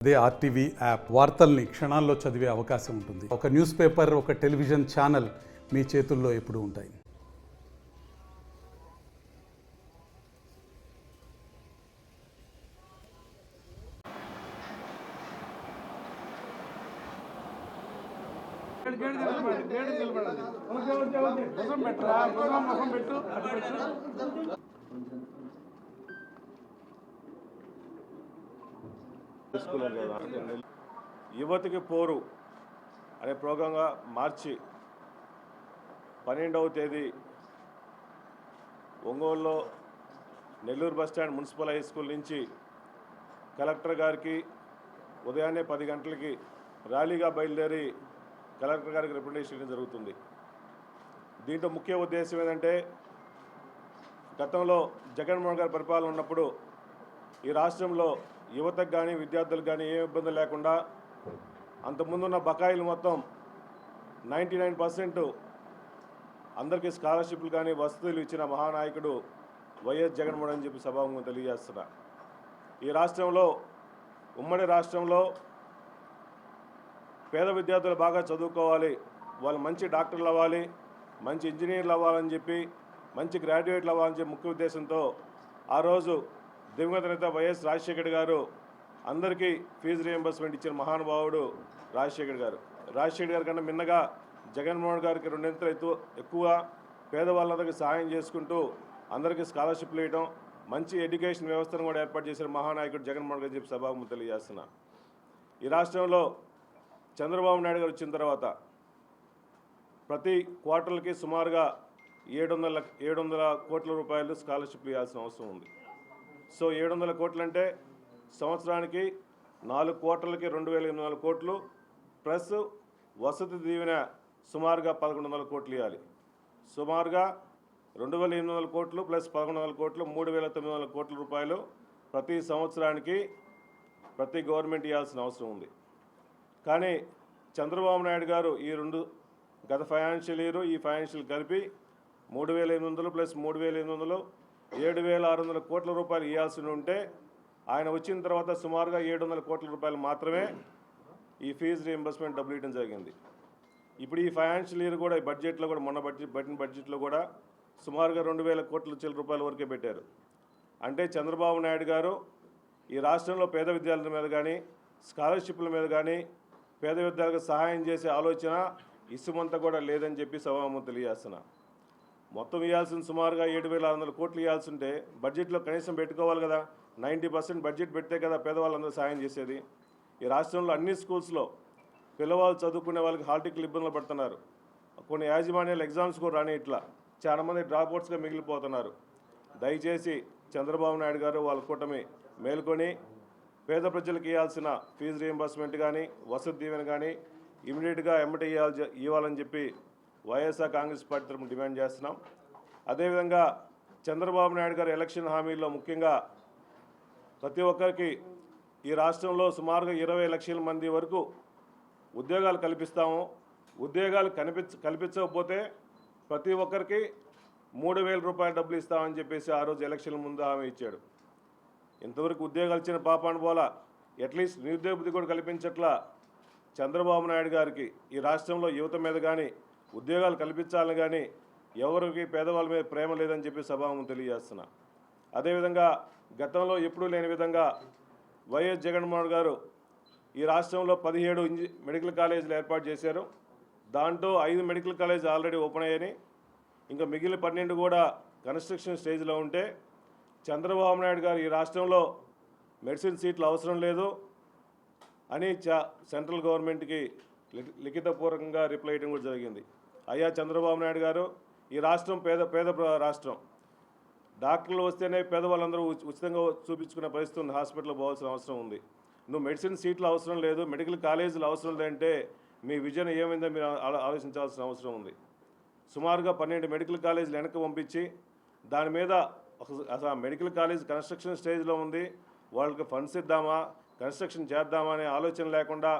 అదే RTV app వార్తల్ని క్షణాల్లో చదివే అవకాశం ఉంటుంది. ఒక న్యూస్ పేపర్, ఒక టెలివిజన్ ఛానల్ మీ చేతుల్లో ఎప్పుడూ ఉంటాయి. యువతికి పోరు అనే ప్రోగ్రాంగా మార్చి 12వ తేదీ ఒంగోలులో Nellore bus stand municipal high school నుంచి కలెక్టర్ గారికి ఉదయాన్నే 10 గంటలకి ర్యాలీగా బయలుదేరి కలెక్టర్ గారికి రిప్రజెంటేషన్ చేయడం జరుగుతుంది. దీంట్లో ముఖ్య ఉద్దేశం ఏంటంటే, గతంలో జగన్మోహన్ గారి పరిపాలన ఉన్నప్పుడు ఈ రాష్ట్రంలో యువతకు కానీ విద్యార్థులకు కానీ ఏ ఇబ్బంది లేకుండా అంతకుముందున్న బకాయిలు మొత్తం 99% అందరికీ స్కాలర్షిప్లు కానీ వసతులు ఇచ్చిన మహానాయకుడు వైఎస్ జగన్మోహన్ అని చెప్పి సభాముఖంగా తెలియజేస్తున్నా. ఈ రాష్ట్రంలో, ఉమ్మడి రాష్ట్రంలో పేద విద్యార్థులు బాగా చదువుకోవాలి, వాళ్ళు మంచి డాక్టర్లు అవ్వాలి, మంచి ఇంజనీర్లు అవ్వాలని చెప్పి, మంచి గ్రాడ్యుయేట్లు అవ్వాలని చెప్పి ముఖ్య ఉద్దేశంతో ఆ రోజు దివంగత నేత వైఎస్ రాజశేఖర్ గారు అందరికీ ఫీజు రియంబర్స్మెంట్ ఇచ్చిన మహానుభావుడు రాజశేఖర్ గారు. రాజశేఖర్ గారి కన్నా మిన్నగా జగన్మోహన్ గారికి 2 ఇంతలు ఎక్కువ పేదవాళ్ళందరికీ సహాయం చేసుకుంటూ అందరికీ స్కాలర్షిప్లు ఇవ్వడం, మంచి ఎడ్యుకేషన్ వ్యవస్థను కూడా ఏర్పాటు చేసిన మహానాయకుడు జగన్మోహన్ గారు చెప్పి సభాముఖంగా తెలియజేస్తున్నా. ఈ రాష్ట్రంలో చంద్రబాబు నాయుడు గారు వచ్చిన తర్వాత ప్రతి క్వార్టర్లకి సుమారుగా 700 కోట్ల రూపాయలు స్కాలర్షిప్లు ఇవ్వాల్సిన అవసరం ఉంది. సో 700 కోట్లు అంటే సంవత్సరానికి 4 క్వార్టర్లకి 2,800 కోట్లు ప్లస్ వసతి దీవెన సుమారుగా 1,100 కోట్లు ఇవ్వాలి. సుమారుగా 2,800 కోట్లు ప్లస్ 1,100 కోట్లు 3,900 కోట్ల రూపాయలు ప్రతి సంవత్సరానికి ప్రతి గవర్నమెంట్ ఇవ్వాల్సిన అవసరం ఉంది. కానీ చంద్రబాబు నాయుడు గారు ఈ గత ఫైనాన్షియల్ ఇయర్, ఈ ఫైనాన్షియల్ కలిపి 3,800 ప్లస్ 3,800 7,600 కోట్ల రూపాయలు ఇవ్వాల్సి ఉంటే ఆయన వచ్చిన తర్వాత సుమారుగా 700 కోట్ల రూపాయలు మాత్రమే ఈ ఫీజు రీయింబర్స్మెంట్ డబ్బులు ఇవ్వడం జరిగింది. ఇప్పుడు ఈ ఫైనాన్షియల్ ఇయర్ కూడా ఈ బడ్జెట్లో కూడా మొన్న బడ్జెట్లో కూడా సుమారుగా 2,000 కోట్ల రూపాయల వరకే పెట్టారు. అంటే చంద్రబాబు నాయుడు గారు ఈ రాష్ట్రంలో పేద విద్యార్థుల మీద కానీ, స్కాలర్షిప్ల మీద కానీ, పేద విద్యార్థులకు సహాయం చేసే ఆలోచన ఇసుమంతా కూడా లేదని చెప్పి సభాముఖంగా తెలియజేస్తున్నా. మొత్తం ఇవ్వాల్సిన సుమారుగా 7,600 కోట్లు ఇవ్వాల్సి ఉంటే బడ్జెట్లో కనీసం పెట్టుకోవాలి కదా. 90% బడ్జెట్ పెడితే కదా పేదవాళ్ళందరూ సాయం చేసేది. ఈ రాష్ట్రంలో అన్ని స్కూల్స్లో పిల్లవాళ్ళు చదువుకునే వాళ్ళకి హాల్ టికెట్లు ఇబ్బందులు పడుతున్నారు. కొన్ని యాజమాన్యాలు ఎగ్జామ్స్ కూడా రాని ఇట్లా చాలామంది డ్రాప్అవుట్స్గా మిగిలిపోతున్నారు. దయచేసి చంద్రబాబు నాయుడు గారు వాళ్ళ కూటమి మేల్కొని పేద ప్రజలకు ఇవ్వాల్సిన ఫీజు రీయింబర్స్మెంట్ కానీ, వసతి దీవెన కానీ ఇమీడియట్గా ఎమ్మటి ఇవ్వాలని చెప్పి వైఎస్ఆర్ కాంగ్రెస్ పార్టీ తరఫున డిమాండ్ చేస్తున్నాం. అదేవిధంగా చంద్రబాబు నాయుడు గారు ఎలక్షన్ హామీల్లో ముఖ్యంగా ప్రతి ఒక్కరికి ఈ రాష్ట్రంలో సుమారుగా 20 లక్షల మంది వరకు ఉద్యోగాలు కల్పిస్తాము, ఉద్యోగాలు కల్పించకపోతే ప్రతి ఒక్కరికి 3,000 రూపాయల డబ్బులు ఇస్తామని చెప్పేసి ఆ రోజు ఎలక్షన్ ముందు హామీ ఇచ్చాడు. ఇంతవరకు ఉద్యోగాలు ఇచ్చిన పాపాను పోలా, అట్లీస్ట్ నిరుద్యోగ బుద్ధి కూడా కల్పించట్లా. చంద్రబాబు నాయుడు గారికి ఈ రాష్ట్రంలో యువత మీద కానీ, ఉద్యోగాలు కల్పించాలని కానీ ఎవరికి పేదవాళ్ళ మీద ప్రేమ లేదని చెప్పి సభాముఖంగా తెలియజేస్తున్నా. అదేవిధంగా గతంలో ఎప్పుడూ లేని విధంగా వైఎస్ జగన్మోహన్ గారు ఈ రాష్ట్రంలో 17 మెడికల్ కాలేజీలు ఏర్పాటు చేశారు. దాంట్లో 5 మెడికల్ కాలేజీ ఆల్రెడీ ఓపెన్ అయ్యాయి, ఇంకా మిగిలిన 12 కూడా కన్స్ట్రక్షన్ స్టేజ్లో ఉంటే చంద్రబాబు నాయుడు గారు ఈ రాష్ట్రంలో మెడిసిన్ సీట్లు అవసరం లేదు అని సెంట్రల్ గవర్నమెంట్కి లిఖితపూర్వకంగా రిప్లై ఇవ్వడం కూడా జరిగింది. అయ్యా చంద్రబాబు నాయుడు గారు, ఈ రాష్ట్రం పేద రాష్ట్రం. డాక్టర్లు వస్తేనే పేదవాళ్ళందరూ ఉచితంగా చూపించుకునే పరిస్థితి ఉంది, హాస్పిటల్కి పోవాల్సిన అవసరం ఉంది. నువ్వు మెడిసిన్ సీట్లు అవసరం లేదు, మెడికల్ కాలేజీలు అవసరం లేదంటే మీ విజన్ ఏమైందో మీరు ఆలోచించాల్సిన అవసరం ఉంది. సుమారుగా 12 మెడికల్ కాలేజీలు వెనక్కి పంపించి దాని మీద అసలు మెడికల్ కాలేజ్ కన్స్ట్రక్షన్ స్టేజ్లో ఉంది, వాళ్ళకి ఫండ్స్ ఇద్దామా, కన్స్ట్రక్షన్ చేద్దామా అనే ఆలోచన లేకుండా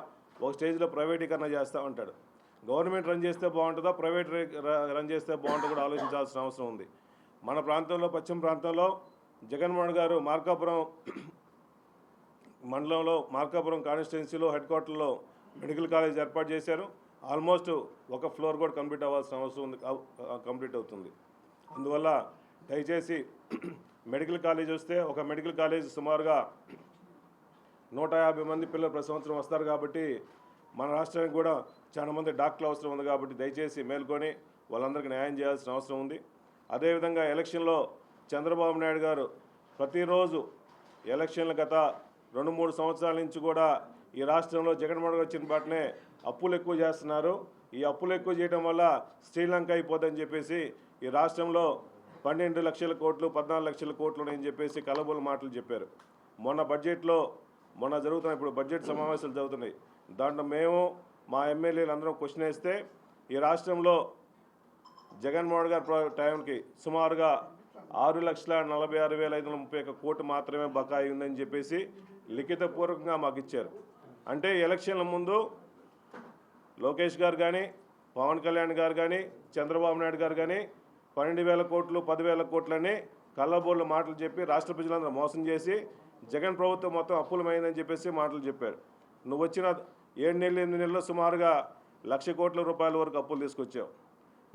ఒక స్టేజ్లో ప్రైవేటీకరణ చేస్తామంటాడు. గవర్నమెంట్ రన్ చేస్తే బాగుంటుందా, ప్రైవేట్ రన్ చేస్తే బాగుంటుందో కూడా ఆలోచించాల్సిన అవసరం ఉంది. మన ప్రాంతంలో, పశ్చిమ ప్రాంతంలో జగన్మోహన్ గారు మార్కాపురం మండలంలో మార్కాపురం కాన్స్టిట్యున్సీలో హెడ్ క్వార్టర్లో మెడికల్ కాలేజ్ ఏర్పాటు చేశారు. ఆల్మోస్ట్ ఒక ఫ్లోర్ కూడా కంప్లీట్ అవ్వాల్సిన అవసరం ఉంది, కంప్లీట్ అవుతుంది. అందువల్ల దయచేసి మెడికల్ కాలేజ్ వస్తే ఒక మెడికల్ కాలేజ్ సుమారుగా 150 మంది పిల్లలు ప్రతి సంవత్సరం వస్తారు కాబట్టి మన రాష్ట్రానికి కూడా చాలా మంది డాక్టర్లు అవసరం ఉంది కాబట్టి దయచేసి మేల్కొని వాళ్ళందరికీ న్యాయం చేయాల్సిన అవసరం ఉంది. అదేవిధంగా ఎలక్షన్లో చంద్రబాబు నాయుడు గారు ప్రతిరోజు ఎలక్షన్ల గత 2-3 సంవత్సరాల నుంచి కూడా ఈ రాష్ట్రంలో జగన్మోహన్ గారు వచ్చిన పాటనే అప్పులు ఎక్కువ చేస్తున్నారు. ఈ అప్పులు ఎక్కువ చేయడం వల్ల శ్రీలంక అయిపోతుందని చెప్పేసి ఈ రాష్ట్రంలో 12 లక్షల కోట్లు 14 లక్షల కోట్లు అని చెప్పేసి కలబోలు మాటలు చెప్పారు. మొన్న జరుగుతున్న ఇప్పుడు బడ్జెట్ సమావేశాలు జరుగుతున్నాయి. దాంట్లో మేము మా ఎమ్మెల్యేలు అందరం క్వశ్చన్ వేస్తే ఈ రాష్ట్రంలో జగన్మోహన్ గారి టైంకి సుమారుగా 6,46,531 కోట్లు మాత్రమే బకాయి ఉందని చెప్పేసి లిఖితపూర్వకంగా మాకు ఇచ్చారు. అంటే ఎలక్షన్ల ముందు లోకేష్ గారు కానీ పవన్ కళ్యాణ్ గారు కానీ చంద్రబాబు నాయుడు గారు కానీ 12,000 కోట్లు 10,000 కోట్లని కళ్ళబోళ్ళు మాటలు చెప్పి రాష్ట్ర ప్రజలందరూ మోసం చేసి జగన్ ప్రభుత్వం మొత్తం అప్పులమైందని చెప్పేసి మాటలు చెప్పారు. నువ్వు వచ్చిన 7 నెలలు 8 నెలల్లో సుమారుగా 1,00,000 కోట్ల రూపాయల వరకు అప్పులు తీసుకొచ్చావు.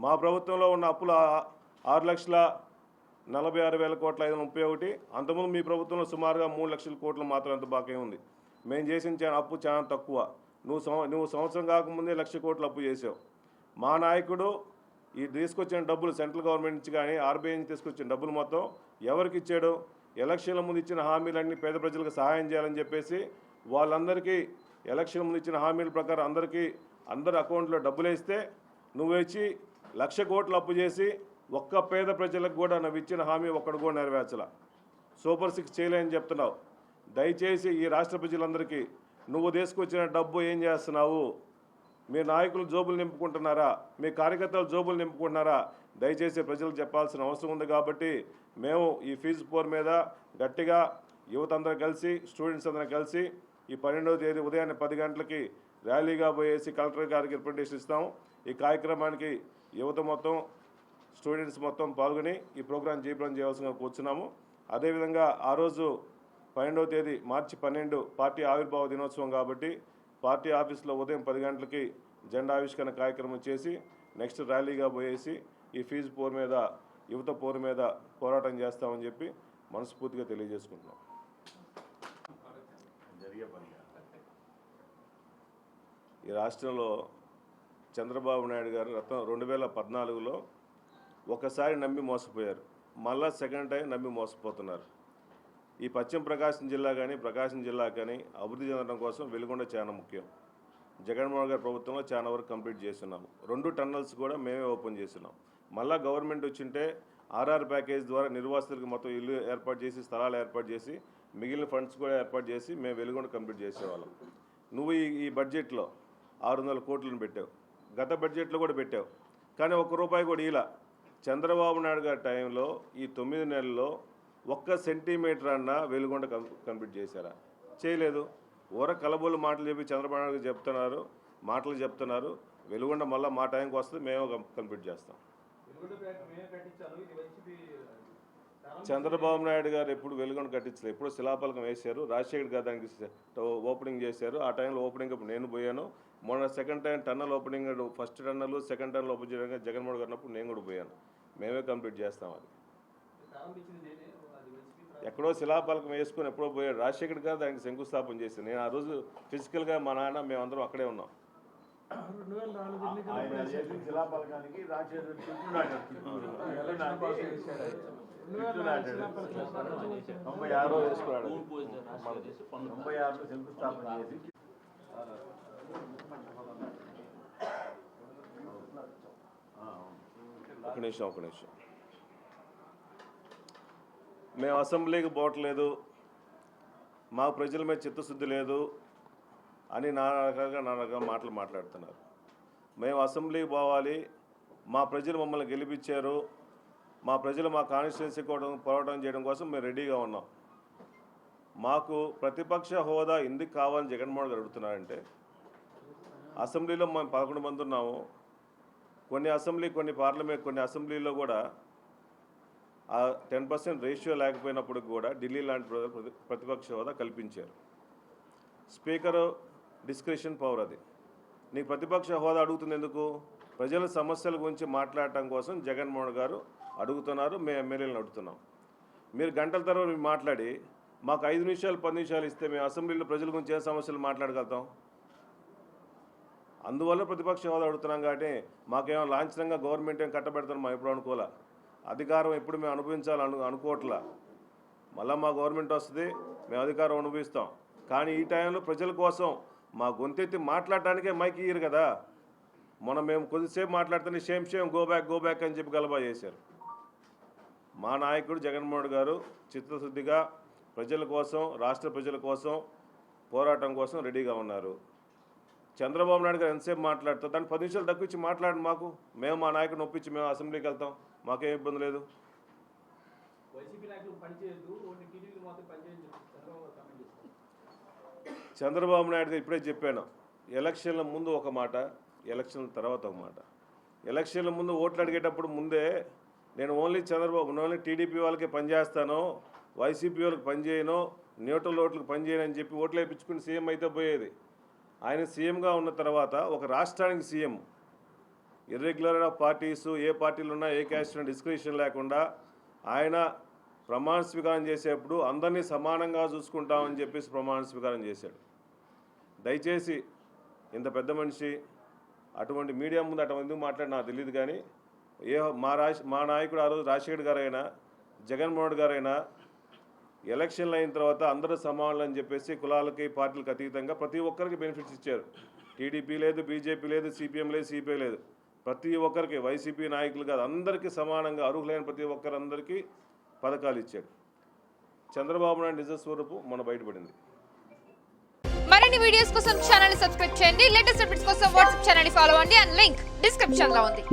మా ప్రభుత్వంలో ఉన్న అప్పులు 6,46,000 కోట్ల 531. అంతకుముందు మీ ప్రభుత్వంలో సుమారుగా 3 లక్షల కోట్లు మాత్రం అంత బాకీ ఉంది. మేము చేసిన అప్పు చాలా తక్కువ. నువ్వు సంవత్సరం కాకముందే 1,00,000 కోట్లు అప్పు చేసావు. మా నాయకుడు ఈ తీసుకొచ్చిన డబ్బులు సెంట్రల్ గవర్నమెంట్ నుంచి కానీ ఆర్బీఐ నుంచి తీసుకొచ్చిన డబ్బులు మొత్తం ఎవరికి ఇచ్చాడు? ఎలక్షన్ల ముందు ఇచ్చిన హామీలన్నీ పేద ప్రజలకు సహాయం చేయాలని చెప్పేసి వాళ్ళందరికీ ఎలక్షన్ ముందు ఇచ్చిన హామీల ప్రకారం అందరి అకౌంట్లో డబ్బులు వేస్తే నువ్వు ఇచ్చి 1,00,000 కోట్లు అప్పు చేసి ఒక్క పేద ప్రజలకు కూడా నువ్వు ఇచ్చిన హామీ ఒక్కడు కూడా నెరవేర్చలా. సూపర్ 6 చేయలేని చెప్తున్నావు. దయచేసి ఈ రాష్ట్ర ప్రజలందరికీ నువ్వు తీసుకొచ్చిన డబ్బు ఏం చేస్తున్నావు? మీ నాయకులు జోబులు నింపుకుంటున్నారా? మీ కార్యకర్తలు జోబులు నింపుకుంటున్నారా? దయచేసి ప్రజలకు చెప్పాల్సిన అవసరం ఉంది. కాబట్టి మేము ఈ ఫీజు పోర్ మీద గట్టిగా యువత అందరూ కలిసి స్టూడెంట్స్ అందరూ కలిసి ఈ 12వ తేదీ ఉదయాన్నే 10 గంటలకి ర్యాలీగా పోయేసి కలెక్టర్ గారికి రిప్రజెంటేషన్ ఇస్తాము. ఈ కార్యక్రమానికి యువత మొత్తం స్టూడెంట్స్ మొత్తం పాల్గొని ఈ ప్రోగ్రాం జయప్రదం చేయవలసిందిగా కూర్చున్నాము. అదేవిధంగా ఆ రోజు 12వ తేదీ మార్చి 12 పార్టీ ఆవిర్భావ దినోత్సవం కాబట్టి పార్టీ ఆఫీస్లో ఉదయం 10 గంటలకి జెండా ఆవిష్కరణ కార్యక్రమం చేసి నెక్స్ట్ ర్యాలీగా పోయేసి ఈ ఫీజు పోర్ మీద యువత పోరు మీద పోరాటం చేస్తామని చెప్పి మనస్ఫూర్తిగా తెలియజేసుకుంటున్నాం. ఈ రాష్ట్రంలో చంద్రబాబు నాయుడు గారు 2014లో ఒకసారి నమ్మి మోసపోయారు. మళ్ళా సెకండ్ టైం నమ్మి మోసపోతున్నారు. ఈ పశ్చిమ ప్రకాశం జిల్లా కానీ అభివృద్ధి చెందడం కోసం వెలుగొండ చాలా ముఖ్యం. జగన్మోహన్ గారి ప్రభుత్వంలో చాలా వరకు కంప్లీట్ చేస్తున్నాము. 2 టన్నల్స్ కూడా మేమే ఓపెన్ చేస్తున్నాం. మళ్ళీ గవర్నమెంట్ వచ్చింటే ఆర్ఆర్ ప్యాకేజ్ ద్వారా నిర్వాసితులకు మొత్తం ఇల్లు ఏర్పాటు చేసి స్థలాలు ఏర్పాటు చేసి మిగిలిన ఫండ్స్ కూడా ఏర్పాటు చేసి మేము వెలుగొండ కంప్లీట్ చేసేవాళ్ళం. నువ్వు ఈ బడ్జెట్లో 600 కోట్లను పెట్టావు. గత బడ్జెట్లో కూడా పెట్టావు. కానీ ₹1 కూడా ఇలా చంద్రబాబు నాయుడు గారి టైంలో ఈ 9 నెలల్లో 1 సెంటీమీటర్ అన్నా వెలుగొండ కంప్లీట్ చేశారా? చేయలేదు. కలబోలు మాటలు చెప్పి చంద్రబాబు నాయుడు చెప్తున్నారు. వెలుగొండ మళ్ళీ మా టైంకి వస్తే మేము కంప్లీట్ చేస్తాం. చంద్రబాబు నాయుడు గారు ఎప్పుడు వెలుగొండ కట్టించలేదు. ఎప్పుడు శిలాఫలకం వేశారు. రాజశేఖర్ గారు దానికి ఓపెనింగ్ చేశారు. ఆ టైంలో ఓపెనింగ్ అప్పుడు నేను పోయాను. మొన్న second time tunnel opening, first tunnel second tunnel open చేయడానికి జగన్మోహన్ గారు ఉన్నప్పుడు నేను కూడా పోయాను. మేమే కంప్లీట్ చేస్తాం. అది ఎక్కడో శిలాఫలకం వేసుకొని ఎప్పుడో పోయాడు. రాజశేఖర్ గారు దానికి శంకుస్థాపన చేశాను. నేను ఆ రోజు ఫిజికల్గా మా నాన్న మేమందరం అక్కడే ఉన్నాం. 2004 శిలాఫలకానికి రాజశేఖర్ శంకుస్థాపన చేసి ఒక నిమిషం మేము అసెంబ్లీకి పోవట్లేదు, మా ప్రజల మీద చిత్తశుద్ధి లేదు అని నానా రకాల మాటలు మాట్లాడుతున్నారు. మేము అసెంబ్లీకి పోవాలి, మా ప్రజలు మమ్మల్ని గెలిపించారు, మా ప్రజలు మా కాన్స్టిట్యున్సీ పోరాటం చేయడం కోసం మేము రెడీగా ఉన్నాం. మాకు ప్రతిపక్ష హోదా ఎందుకు కావాలని జగన్మోహన్ గారు అడుగుతున్నారంటే, అసెంబ్లీలో మేము 11 మంది ఉన్నాము. కొన్ని అసెంబ్లీలో కూడా 10% రేషియో లేకపోయినప్పుడు కూడా ఢిల్లీ లాంటి ప్రతిపక్ష హోదా కల్పించారు. స్పీకరు డిస్క్రిప్షన్ పవర్ అది. నీకు ప్రతిపక్ష హోదా అడుగుతుంది ఎందుకు? ప్రజల సమస్యల గురించి మాట్లాడటం కోసం జగన్మోహన్ గారు అడుగుతున్నారు, మేము ఎమ్మెల్యేలను అడుగుతున్నాం. మీరు గంటల తరబడి మీరు మాట్లాడి మాకు 5 నిమిషాలు 10 నిమిషాలు ఇస్తే మేము అసెంబ్లీలో ప్రజల గురించి ఏ సమస్యలు మాట్లాడగలుగుతాం? అందువల్ల ప్రతిపక్ష హోదా అడుగుతున్నాం. కాబట్టి మాకేమో లాంఛనంగా గవర్నమెంట్ ఏం కట్టబెడతాం మేము ఎప్పుడు అనుకోలే. అధికారం ఎప్పుడు మేము అనుకోవట్లా. మళ్ళీ మా గవర్నమెంట్ వస్తుంది, మేము అధికారం అనుభవిస్తాం. కానీ ఈ టైంలో ప్రజల కోసం మా గొంతెత్తి మాట్లాడటానికే మైక్ ఇయ్యరు కదా. మేము కొద్దిసేపు మాట్లాడితేనే షేమ్ గో బ్యాక్ అని చెప్పి గలబా చేశారు. మా నాయకుడు జగన్మోహన్ గారు చిత్తశుద్ధిగా ప్రజల కోసం, రాష్ట్ర ప్రజల కోసం పోరాటం కోసం రెడీగా ఉన్నారు. చంద్రబాబు నాయుడు గారు ఎంతసేపు మాట్లాడతారు, దాన్ని 10 నిమిషాలు తక్కువ మాట్లాడి మాకు మేము మా నాయకుడిని ఒప్పించి మేము అసెంబ్లీకి వెళ్తాం, మాకేం ఇబ్బంది లేదు. చంద్రబాబు నాయుడు గారు ఇప్పుడే చెప్పాను, ఎలక్షన్ల ముందు ఒక మాట, ఎలక్షన్ల తర్వాత ఒక మాట. ఎలక్షన్ల ముందు ఓట్లు అడిగేటప్పుడు ముందే నేను ఓన్లీ టీడీపీ వాళ్ళకి పనిచేస్తాను, వైసీపీ వాళ్ళకి పనిచేయను, న్యూట్రల్ ఓట్లకు పనిచేయను అని చెప్పి ఓట్లు వేయించుకుని సీఎం అయితే పోయేది. ఆయన సీఎంగా ఉన్న తర్వాత ఒక రాష్ట్రానికి సీఎం, ఇర్రెగ్యులర్ ఆఫ్ పార్టీసు ఏ పార్టీలు ఉన్నా ఏ క్యాస్ట్ డిస్క్రిప్షన్ లేకుండా ఆయన ప్రమాణ స్వీకారం చేసేప్పుడు అందరినీ సమానంగా చూసుకుంటామని చెప్పేసి ప్రమాణ స్వీకారం చేశాడు. దయచేసి ఇంత పెద్ద మనిషి అటువంటి మీడియా ముందు అటువంటి మాట్లాడి నాకు తెలియదు. కానీ మా నాయకుడు ఆ రోజు రాజశేఖర్ గారైనా జగన్మోహన్ గారైనా ఎలక్షన్లు అయిన తర్వాత అందరూ సమానులు అని చెప్పేసి కులాలకి పార్టీలకు అతీతంగా ప్రతి ఒక్కరికి బెనిఫిట్స్ ఇచ్చారు. టీడీపీ లేదు, బీజేపీ లేదు, సిపిఎం లేదు, సిపిఐ లేదు, ప్రతి ఒక్కరికి, వైసీపీ నాయకులు కాదు అందరికీ సమానంగా అర్హులైన ప్రతి ఒక్కరందరికీ పథకాలు ఇచ్చాడు. చంద్రబాబు నాయుడు నిజ స్వరూపు మన బయటపడింది. మరిన్ని వీడియోస్ కోసం ఛానల్ ని సబ్స్క్రైబ్ చేయండి. లేటెస్ట్ అప్డేట్స్ కోసం వాట్సాప్ ఛానల్ ని ఫాలో అవ్వండి. అండ్ లింక్ డిస్క్రిప్షన్ లో ఉంది.